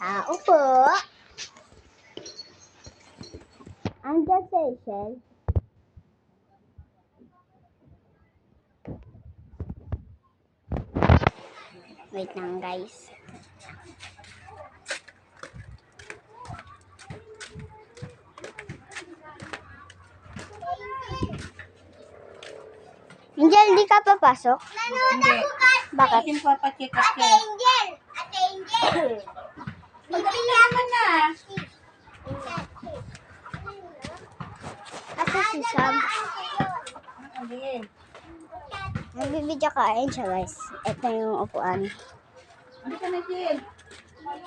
Tao po. I'm just Seychelles. Wait lang guys. Angel, di ka papasok? Hindi. Bakit? Akin papachekas ka. Angel! Ate Angel! Magkailangan na. Ate si Sam. Hindi. Nagbibidyo kain siya guys. Ito yung upuan. Hindi ka na, Jill.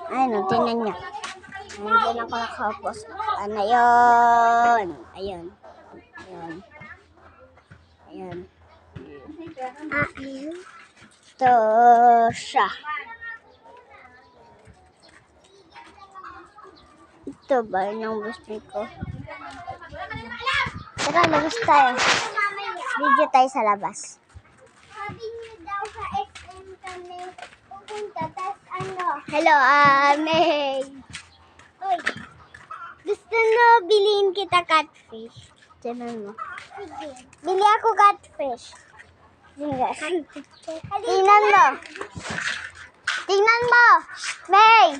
Ayun o, tingnan niya. Ayun ako nakaupo. Ano yun? Ayun. Ayun. Ayun. Ayun. Ito siya. Ito ba yung gusto ko? Tara, labas tayo. Video tayo sa labas. Sabi niyo daw sa SM kami pupunta, tas ano? Hello, May. Uy, gusto mo bilhin kita catfish? Tignan mo. Sige. Bili ako catfish. Sige. Tingnan mo. Tingnan mo. May.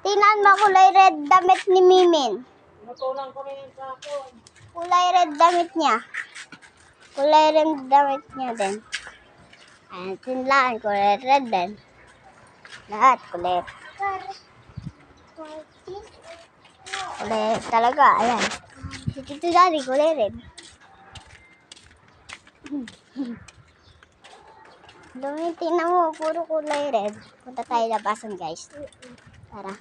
Tingnan mo kulay red damit ni Mimin. Natulang ko rin sa ako. Kulay red damit niya. Kulay red damit niya din. Ayan, tinlaan. Kulay red din. Lahat kulay. Kulay talaga. Ayan. Si Tito Daddy kulay red. Dumi, tingnan mo. Puro kulay red. Punta tayo labasan guys. Tara.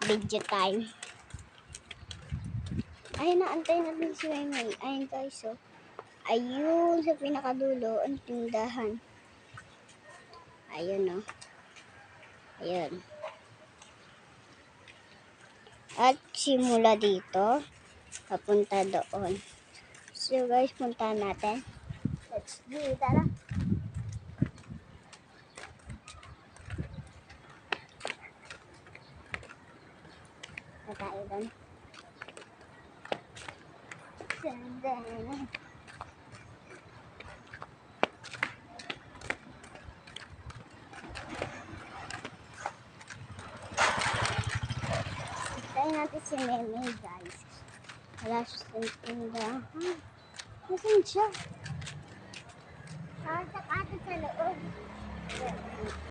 Video time. Ayun na, antay natin si Maymay. Ayun guys, oh. Ayun, sa pinakadulo, ang tindahan. Ayun, oh. Ayun. At simula dito, papunta doon. So guys, punta natin. Let's do it, tara. Na tayo doon. Tayo natin si Meme, guys. Wala siya sa tindahan. Nasaan siya? Sa loob.